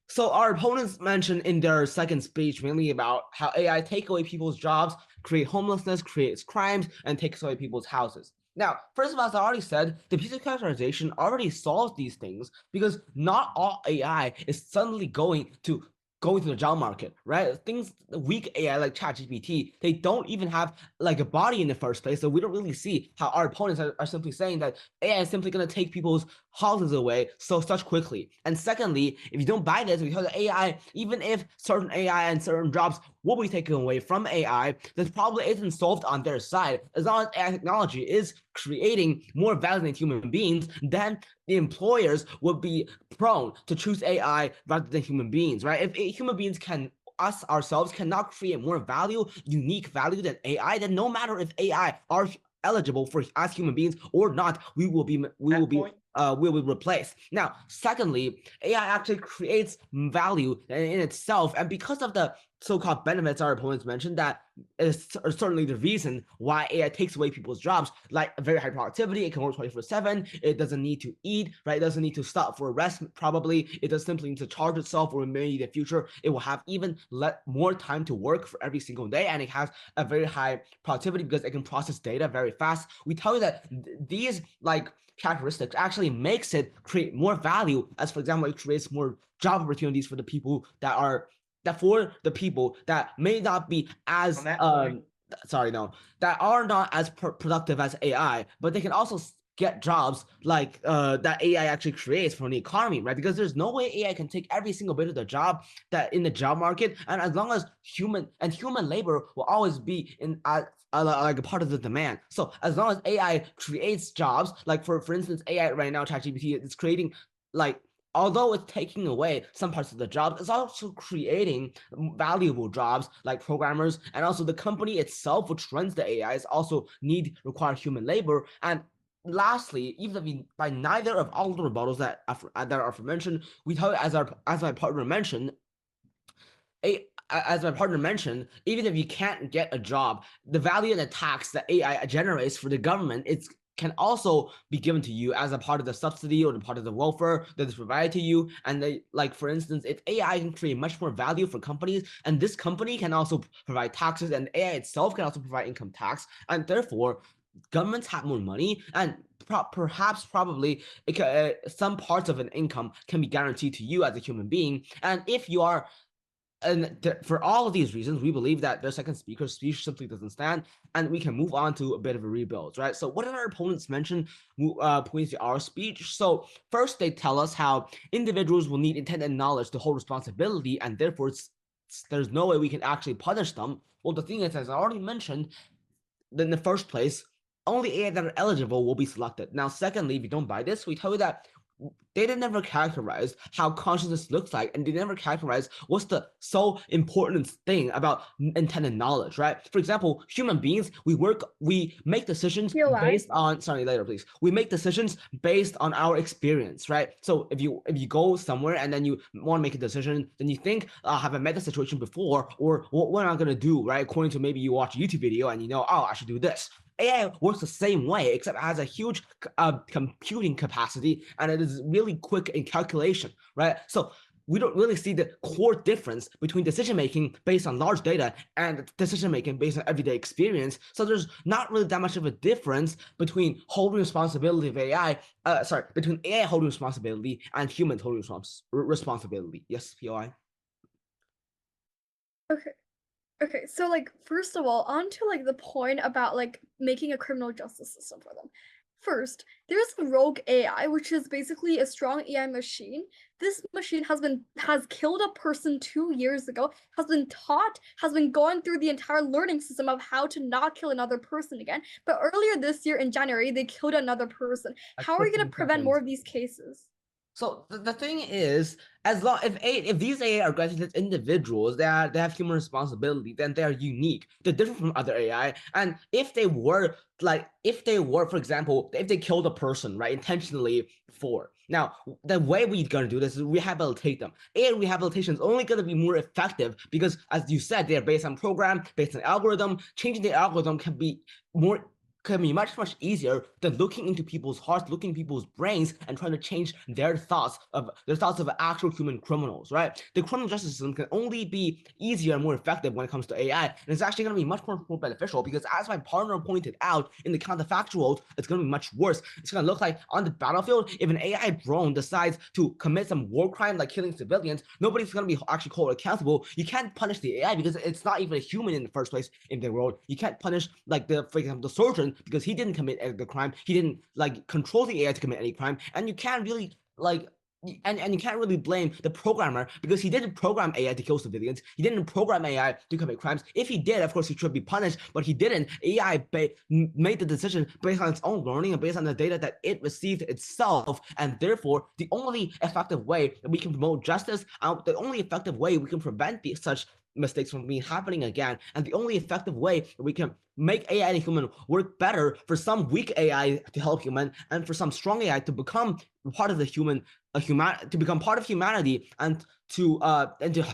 So our opponents mentioned in their second speech mainly about how AI take away people's jobs, create homelessness, creates crimes, and takes away people's houses. Now, first of all, as I already said, the piece of characterization already solves these things because not all AI is suddenly going to the job market, right? Things, weak AI like ChatGPT, they don't even have a body in the first place. So we don't really see how our opponents are simply saying that AI is simply going to take people's houses away such quickly. And secondly, if you don't buy this, because AI, even if certain AI and certain jobs will be taken away from AI, this probably isn't solved on their side. As long as AI technology is creating more value than human beings, then the employers would be prone to choose AI rather than human beings, right? If human beings us ourselves cannot create more value, unique value than AI, then no matter if AI are eligible for as human beings or not, we will be replaced. Now, secondly, AI actually creates value in itself, and because of the so-called benefits our opponents mentioned, that is certainly the reason why AI takes away people's jobs, like very high productivity. It can work 24/7. It doesn't need to eat, right? It doesn't need to stop for rest, probably. It does simply need to charge itself, or maybe in the future, it will have even more time to work for every single day, and it has a very high productivity because it can process data very fast. We tell you that these characteristics actually makes it create more value, as for example, it creates more job opportunities for the people that may not be as that are not as productive as AI, but they can also get jobs that AI actually creates from the economy, right? Because there's no way AI can take every single bit of the job that in the job market, and as long as human labor will always be in a part of the demand. So as long as AI creates jobs, for instance, AI right now, ChatGPT is creating although it's taking away some parts of the jobs, it's also creating valuable jobs like programmers, and also the company itself, which runs the AIs, also require human labor. And lastly, even by neither of all the rebuttals that are aforementioned, we tell you, as my partner mentioned, even if you can't get a job, the value and the tax that AI generates for the government, can also be given to you as a part of the subsidy or the part of the welfare that is provided to you. And for instance, if AI can create much more value for companies, and this company can also provide taxes, and AI itself can also provide income tax, and therefore governments have more money, and probably some parts of an income can be guaranteed to you as a human being. And if you are for all of these reasons, we believe that their second speaker's speech simply doesn't stand, and we can move on to a bit of a rebuild, right? So what did our opponents mention points to our speech? So first, they tell us how individuals will need intent and knowledge to hold responsibility, and therefore there's no way we can actually punish them. Well, the thing is, as I already mentioned, in the first place, only AI that are eligible will be selected. Now, secondly, if you don't buy this, we tell you that they never characterized how consciousness looks like, and they never characterized what's the so important thing about intended knowledge, right? For example, human beings, we make decisions POI. based on, sorry, later, please. We make decisions based on our experience, right? So if you go somewhere and then you want to make a decision, then you think, have I met the situation before, or what am I gonna do, right? According to maybe you watch a YouTube video and you know, oh, I should do this. AI works the same way, except it has a huge computing capacity and it is really quick in calculation, right? So we don't really see the core difference between decision making based on large data and decision making based on everyday experience. So there's not really that much of a difference between holding responsibility of AI, between AI holding responsibility and human holding responsibility. Yes, POI. Okay, so like first of all, on to like the point about like making a criminal justice system for them. First, there's the rogue AI, which is basically a strong AI machine. This machine has killed a person 2 years ago, has been going through the entire learning system of how to not kill another person again. But earlier this year in January, they killed another person. How are we going to prevent more of these cases? So the thing is, as long if these AI are granted as individuals, they have human responsibility, then they are unique. They're different from other AI. And if they were, for example, if they killed a person, right, intentionally for. Now, the way we're gonna do this is rehabilitate them. AI rehabilitation is only gonna be more effective because, as you said, they are based on program, based on algorithm. Changing the algorithm can be much easier than looking into people's hearts, looking into people's brains, and trying to change their thoughts of actual human criminals, right? The criminal justice system can only be easier and more effective when it comes to AI, and it's actually going to be much more beneficial because, as my partner pointed out, in the counterfactual, it's going to be much worse. It's going to look like on the battlefield, if an AI drone decides to commit some war crime like killing civilians, nobody's going to be actually called accountable. You can't punish the AI because it's not even a human in the first place in the world. You can't punish, like, for example, the surgeon because he didn't commit the crime. He didn't like control the AI to commit any crime, and you can't really like. And you can't really blame the programmer because he didn't program AI to kill civilians. He didn't program AI to commit crimes. If he did, of course, he should be punished, but he didn't. AI made the decision based on its own learning and based on the data that it received itself. And therefore, the only effective way that we can promote justice, the only effective way we can prevent such mistakes from being happening again, and the only effective way that we can make AI and human work better for some weak AI to help human and for some strong AI to become part of the to become part of humanity and to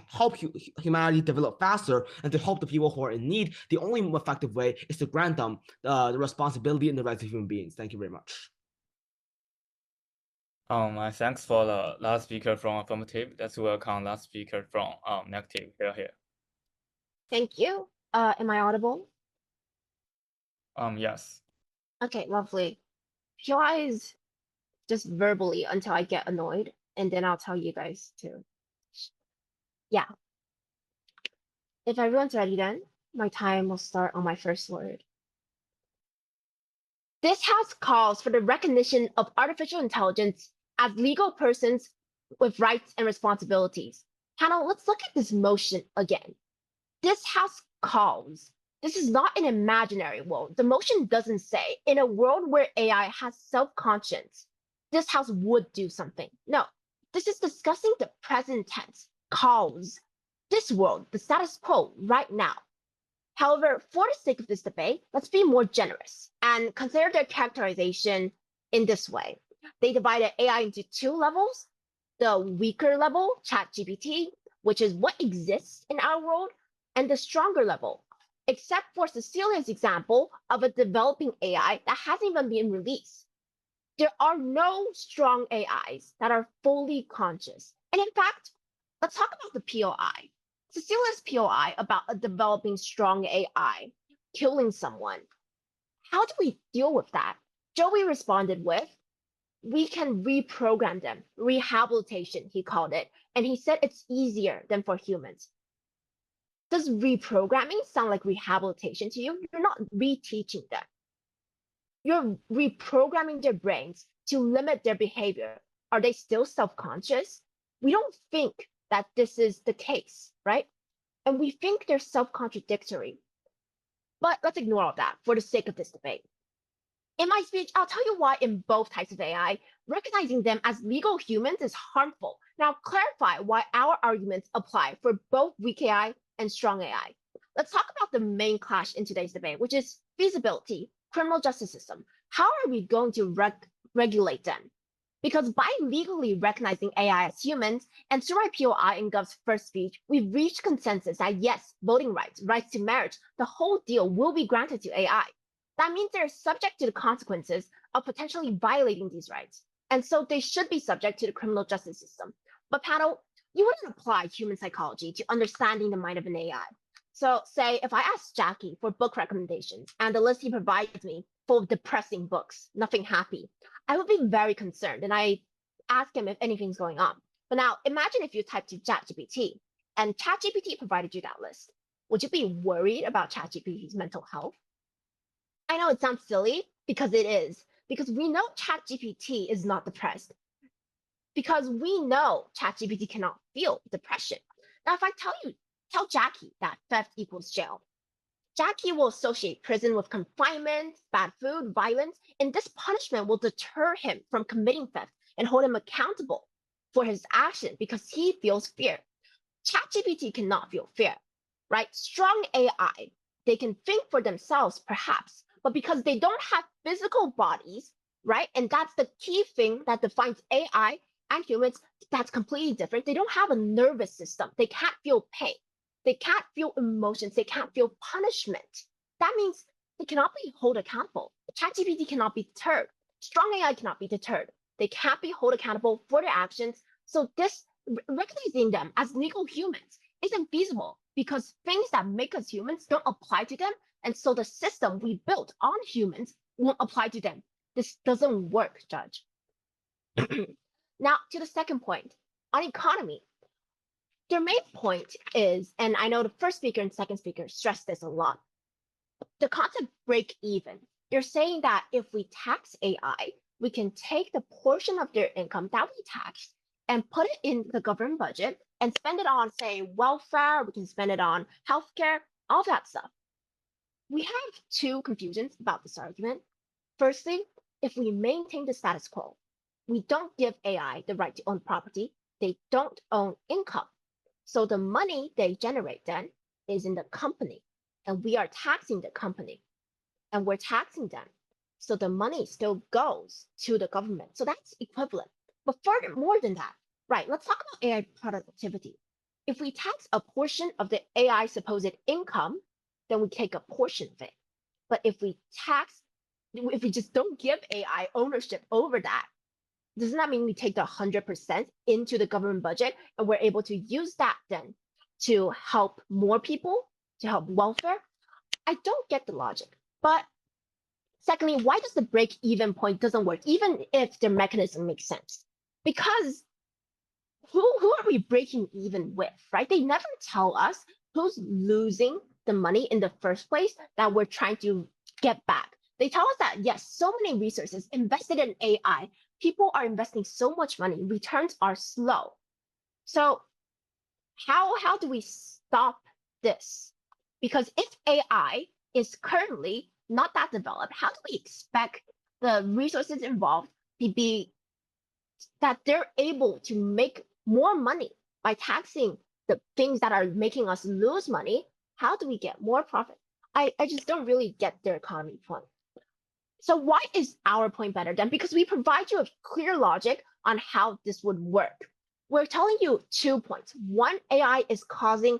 help humanity develop faster and to help the people who are in need. The only effective way is to grant them the responsibility and the rights of human beings. Thank you very much. Thanks for the last speaker from affirmative. Let's welcome last speaker from negative. Here. Thank you. Am I audible? Yes. Okay, lovely. POI is just verbally until I get annoyed, and then I'll tell you guys too. Yeah. If everyone's ready then, my time will start on my first word. This house calls for the recognition of artificial intelligence as legal persons with rights and responsibilities. Hannah, let's look at this motion again. This house calls. This is not an imaginary world. The motion doesn't say, in a world where AI has self-conscience, this house would do something. No, this is discussing the present tense, calls. This world, the status quo right now. However, for the sake of this debate, let's be more generous and consider their characterization in this way. They divided AI into two levels. The weaker level, ChatGPT, which is what exists in our world, and the stronger level, except for Cecilia's example of a developing AI that hasn't even been released. There are no strong AIs that are fully conscious. And in fact, let's talk about the POI. Cecilia's POI about a developing strong AI killing someone. How do we deal with that? Joey responded with, we can reprogram them. Rehabilitation, he called it. And he said it's easier than for humans. Does reprogramming sound like rehabilitation to you? You're not reteaching them. You're reprogramming their brains to limit their behavior. Are they still self-conscious? We don't think that this is the case, right? And we think they're self-contradictory. But let's ignore all that for the sake of this debate. In my speech, I'll tell you why in both types of AI, recognizing them as legal humans is harmful. Now clarify why our arguments apply for both weak AI and strong AI. Let's talk about the main clash in today's debate, which is feasibility, criminal justice system. How are we going to regulate them? Because by legally recognizing AI as humans, and through my POI in Gov's first speech, we've reached consensus that yes, voting rights, rights to marriage, the whole deal will be granted to AI. That means they're subject to the consequences of potentially violating these rights. And so they should be subject to the criminal justice system. But panel, you wouldn't apply human psychology to understanding the mind of an AI. So say if I ask Jacky for book recommendations and the list he provides me full of depressing books, nothing happy, I would be very concerned and I ask him if anything's going on. But now imagine if you typed to ChatGPT and ChatGPT provided you that list. Would you be worried about ChatGPT's mental health? I know it sounds silly because it is, because we know ChatGPT is not depressed, because we know ChatGPT cannot feel depression. Now, if I tell Jacky that theft equals jail, Jacky will associate prison with confinement, bad food, violence, and this punishment will deter him from committing theft and hold him accountable for his action because he feels fear. ChatGPT cannot feel fear, right? Strong AI, they can think for themselves, perhaps, but because they don't have physical bodies, right? And that's the key thing that defines AI and humans, that's completely different. They don't have a nervous system. They can't feel pain. They can't feel emotions. They can't feel punishment. That means they cannot be held accountable. ChatGPT cannot be deterred. Strong AI cannot be deterred. They can't be held accountable for their actions. So this recognizing them as legal humans isn't feasible because things that make us humans don't apply to them. And so the system we built on humans won't apply to them. This doesn't work, Judge. Now, to the second point, on economy. Their main point is, and I know the first speaker and second speaker stressed this a lot, the concept break even. They're saying that if we tax AI, we can take the portion of their income that we tax and put it in the government budget and spend it on, say, welfare, we can spend it on healthcare, all that stuff. We have two confusions about this argument. Firstly, if we maintain the status quo, we don't give AI the right to own property, they don't own income. So the money they generate then is in the company, and we are taxing the company, and we're taxing them. So the money still goes to the government. So that's equivalent. But further, more than that, right? Let's talk about AI productivity. If we tax a portion of the AI supposed income, then we take a portion of it. But if we just don't give AI ownership over that, doesn't that mean we take the 100% into the government budget and we're able to use that then to help more people, to help welfare? I don't get the logic. But secondly, why does the break-even point doesn't work, even if the mechanism makes sense? Because who are we breaking even with, right? They never tell us who's losing the money in the first place that we're trying to get back. They tell us that, yes, so many resources invested in AI, people are investing so much money, returns are slow. So how do we stop this? Because if AI is currently not that developed, how do we expect the resources involved to be that they're able to make more money by taxing the things that are making us lose money? How do we get more profit? I just don't really get their economy point. So why is our point better then? Because we provide you a clear logic on how this would work. We're telling you 2 points. One, AI is causing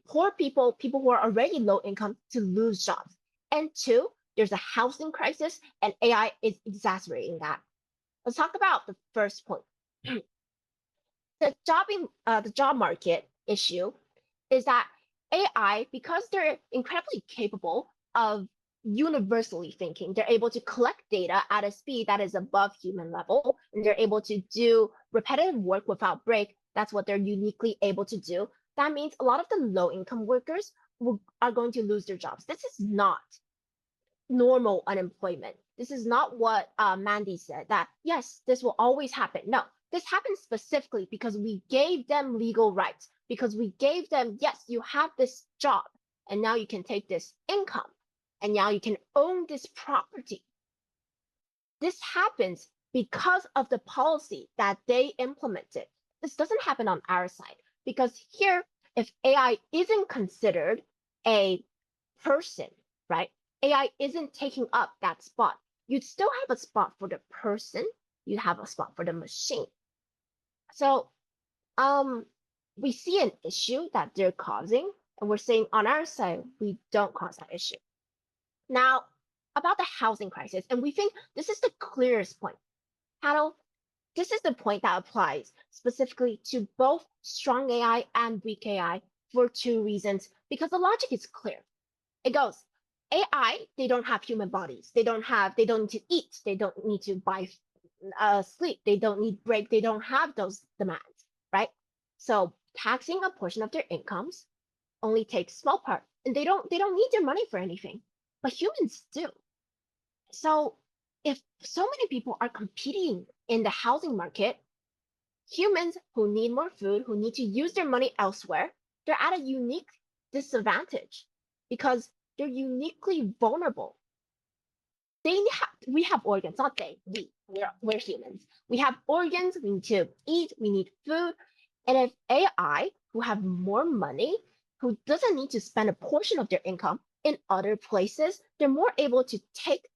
poor people, people who are already low income, to lose jobs. And two, there's a housing crisis and AI is exacerbating that. Let's talk about the first point. The job market issue is that AI, because they're incredibly capable of universally thinking, they're able to collect data at a speed that is above human level, and they're able to do repetitive work without break. That's what they're uniquely able to do. That means a lot of the low income workers are going to lose their jobs. This is not normal unemployment. This is not what Mandy said, that yes, this will always happen. No, this happens specifically because we gave them legal rights, because we gave them, yes, you have this job, and now you can take this income, and now you can own this property. this happens because of the policy that they implemented. This doesn't happen on our side because here, if AI isn't considered a person, right? AI isn't taking up that spot. You'd still have a spot for the person, you have a spot for the machine. So we see an issue that they're causing, and we're saying on our side, we don't cause that issue. Now, about the housing crisis, and we think this is the clearest point. Paddle, this is the point that applies specifically to both strong AI and weak AI for two reasons, because the logic is clear. It goes, AI, they don't have human bodies. They don't need to eat. They don't need to buy sleep. They don't need break. They don't have those demands, right? So taxing a portion of their incomes only takes small part, and they don't need their money for anything, but humans do. So if so many people are competing in the housing market, humans who need more food, who need to use their money elsewhere, they're at a unique disadvantage because they're uniquely vulnerable. We have organs, not they. We're humans. We have organs. We need to eat. We need food. And if AI, who have more money, who doesn't need to spend a portion of their income in other places, they're more able to take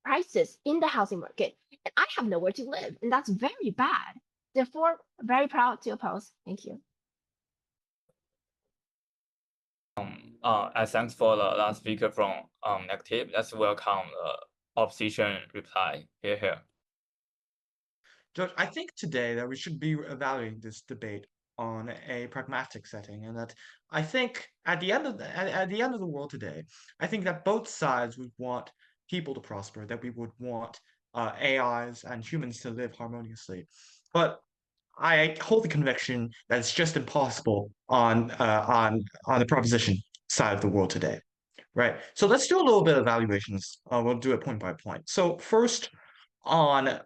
prices in the housing market. And I have nowhere to live, and that's very bad. Therefore, very proud to oppose. Thank you. As thanks for the last speaker from negative, let's welcome the opposition reply. Here. George, I think today that we should be evaluating this debate on a pragmatic setting, and that I think at the end of the world today, I think that both sides would want people to prosper, that we would want AIs and humans to live harmoniously. But I hold the conviction that it's just impossible on the proposition side of the world today, right? So let's do a little bit of evaluations. We'll do it point by point. So first, on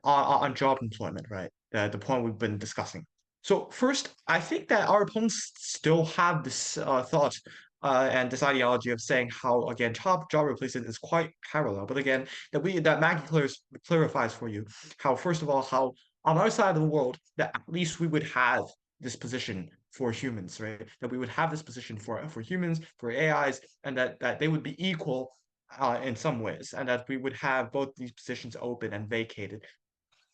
job employment, right? The point we've been discussing. So first, I think that our opponents still have this thought and this ideology of saying how again job replacement is quite parallel. But again, that Maggie clarifies for you how first of all how on our side of the world that at least we would have this position for humans, right? That we would have this position for humans, for AIs, and that they would be equal in some ways, and that we would have both these positions open and vacated.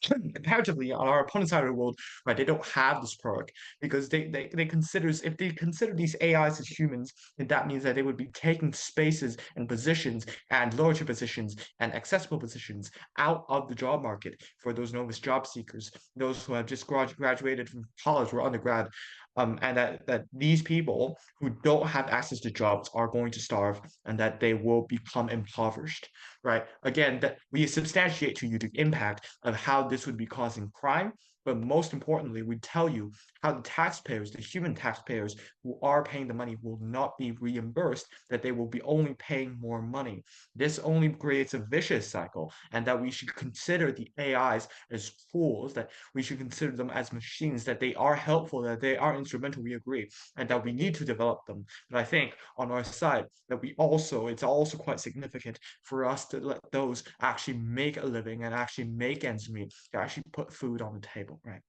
Comparatively, on our opponent's side of the world, right, they don't have this perk because they consider if they consider these AIs as humans, then that means that they would be taking spaces and positions and lower positions and accessible positions out of the job market for those novice job seekers, those who have just graduated from college or undergrad, and that these people who don't have access to jobs are going to starve and that they will become impoverished, right? Again, that we substantiate to you the impact of how this would be causing crime, but most importantly, we tell you how the taxpayers, the human taxpayers who are paying the money will not be reimbursed, that they will be only paying more money. This only creates a vicious cycle, and that we should consider the AIs as tools, that we should consider them as machines, that they are helpful, that they are instrumental, we agree, and that we need to develop them. But I think on our side, that it's also quite significant for us to let those actually make a living and actually make ends meet, to actually put food on the table, right?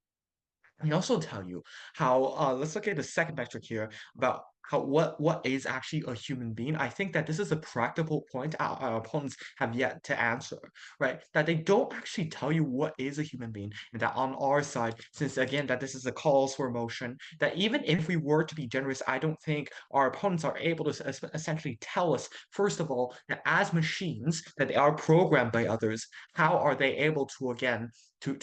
We also tell you how let's look at the second metric here about how what is actually a human being. I think that this is a practical point our opponents have yet to answer, right? That they don't actually tell you what is a human being, and that on our side, since again that this is a calls for motion, that even if we were to be generous, I don't think our opponents are able to essentially tell us first of all that as machines that they are programmed by others, how are they able to again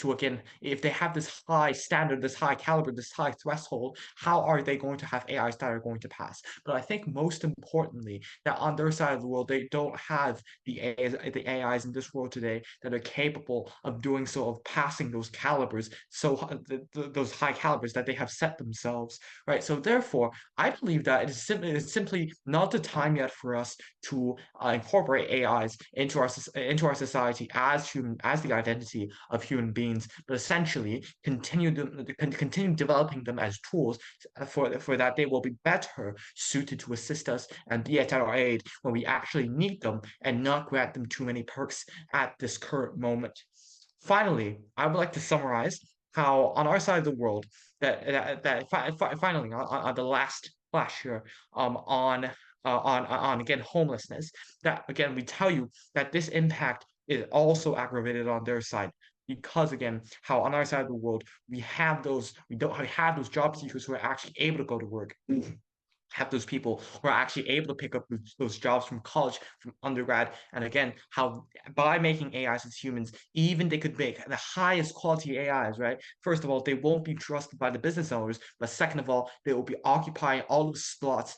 again, if they have this high standard, this high caliber, this high threshold, how are they going to have AIs that are going to pass? But I think most importantly, that on their side of the world, they don't have the AIs in this world today that are capable of doing so, of passing those calibers, so those high calibers that they have set themselves, right? So therefore, I believe that it's simply not the time yet for us to incorporate AIs into our society as the identity of human beings, but essentially continue developing them as tools for that they will be better suited to assist us and be at our aid when we actually need them, and not grant them too many perks at this current moment. finally, I would like to summarize how on our side of the world finally on the last flash here on again homelessness, that again we tell you that this impact is also aggravated on their side, because again how on our side of the world we have those job seekers who are actually able to go to work, have those people who are actually able to pick up those jobs from college, from undergrad, and again, how by making AIs as humans, even they could make the highest quality AIs, right? First of all, they won't be trusted by the business owners, but second of all, they will be occupying all the slots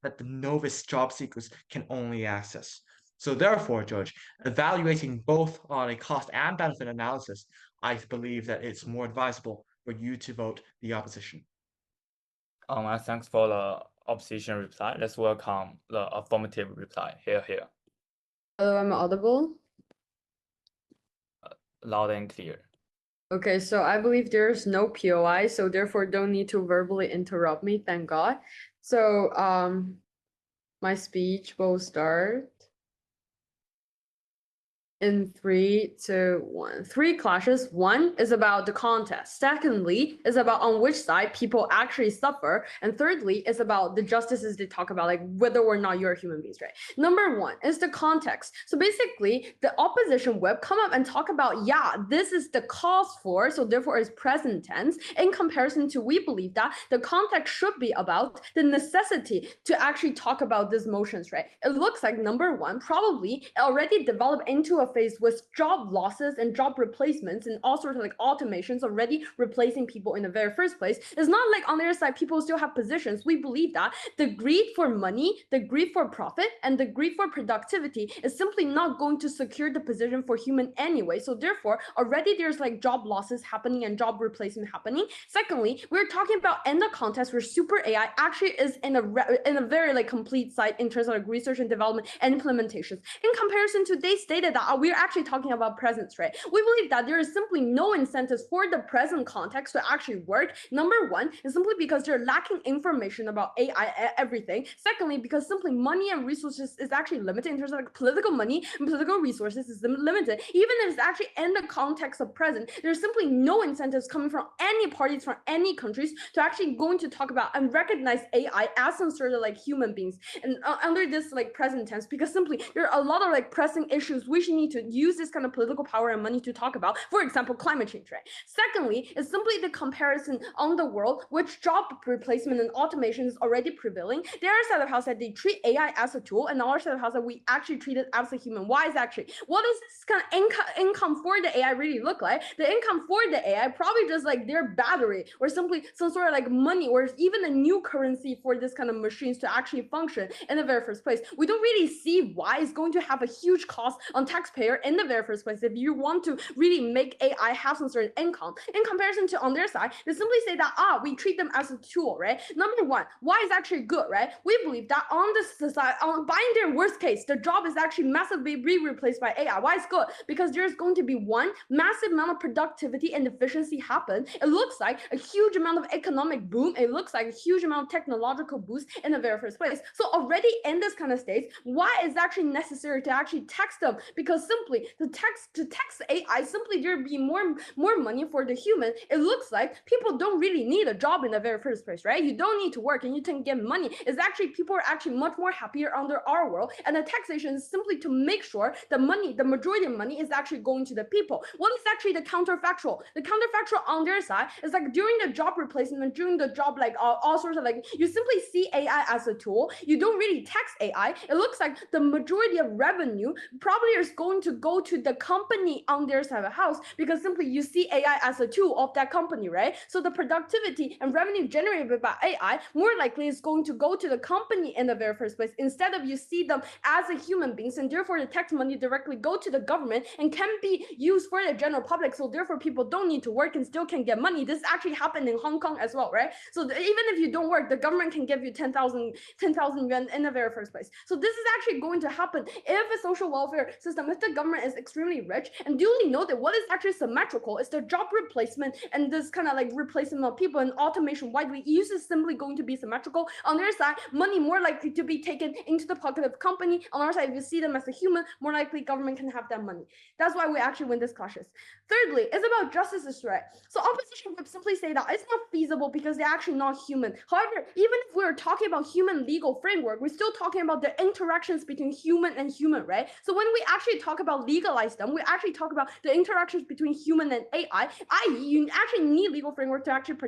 that the novice job seekers can only access. So therefore, Judge, evaluating both on a cost and benefit analysis, I believe that it's more advisable for you to vote the opposition. Thanks for the opposition reply. Let's welcome the affirmative reply. Here. Hello, I'm audible. Loud and clear. Okay, so I believe there's no POI, so therefore don't need to verbally interrupt me, thank God. So my speech will start in 3, 2, 1. 3 clashes. 1 is about the contest. Secondly, is about on which side people actually suffer. And thirdly, is about the justices they talk about, like whether or not you're human beings, right? Number 1 is the context. So basically, the opposition whip come up and talk about, yeah, this is the cause for, so therefore it's present tense, in comparison to we believe that the context should be about the necessity to actually talk about these motions, right? It looks like number 1 probably already developed into a phase with job losses and job replacements and all sorts of like automations already replacing people in the very first place. It's not like on their side people still have positions. We believe that the greed for money, the greed for profit, and the greed for productivity is simply not going to secure the position for human anyway. So therefore, already there's like job losses happening and job replacement happening. Secondly, we're talking about in the context where super AI actually is in a very like complete site in terms of like research and development and implementations. In comparison to they stated that we're actually talking about presence, right? We believe that there is simply no incentives for the present context to actually work. Number 1 is simply because they're lacking information about AI everything. Secondly, because simply money and resources is actually limited in terms of like political money and political resources is limited. Even if it's actually in the context of present, there's simply no incentives coming from any parties from any countries to actually going to talk about and recognize AI as some sort of like human beings and under this like present tense, because simply there are a lot of like pressing issues which need to use this kind of political power and money to talk about. For example, climate change, right? Secondly, is simply the comparison on the world which job replacement and automation is already prevailing. Their side of house that they treat AI as a tool, and our side of house that we actually treat it as a human. Why is actually what does this kind of income for the AI really look like? The income for the AI probably just like their battery or simply some sort of like money or even a new currency for this kind of machines to actually function in the very first place. We don't really see why it's going to have a huge cost on taxpayer in the very first place if you want to really make AI have some sort of income. In comparison to on their side, they simply say that we treat them as a tool, right? Number 1, why is actually good, right? We believe that on this side, buying their worst case, the job is actually massively replaced by AI. Why is good? Because there's going to be one massive amount of productivity and efficiency happen. It looks like a huge amount of economic boom. It looks like a huge amount of technological boost in the very first place. So already in this kind of state, why is actually necessary to actually tax them? Because simply to tax AI, simply there be more money for the human. It looks like people don't really need a job in the very first place, right? You don't need to work and you can get money. It's actually people are actually much more happier under our world, and the taxation is simply to make sure the money, the majority of money is actually going to the people. What is actually the counterfactual? The counterfactual on their side is like during the job replacement, during the job like all sorts of like you simply see AI as a tool. You don't really tax AI. It looks like the majority of revenue probably is going to go to the company on their side of the house because simply you see AI as a tool of that company, right? So the productivity and revenue generated by AI more likely is going to go to the company in the very first place instead of you see them as a human beings, and therefore the tax money directly go to the government and can be used for the general public. So therefore people don't need to work and still can get money. This actually happened in Hong Kong as well, right? So even if you don't work, the government can give you 10,000 yuan in the very first place. So this is actually going to happen if a social welfare system is if the government is extremely rich and duly know that what is actually symmetrical is the job replacement and this kind of like replacement of people and automation widely used is simply going to be symmetrical. On their side, money more likely to be taken into the pocket of company. On our side, if you see them as a human, more likely government can have that money. That's why we actually win these clashes. Thirdly, it's about justice's threat. So opposition would simply say that it's not feasible because they're actually not human. However, even if we're talking about human legal framework, we're still talking about the interactions between human and human, right? So when we actually talk about legalize them, we actually talk about the interactions between human and AI, i.e. you actually need legal framework to actually protect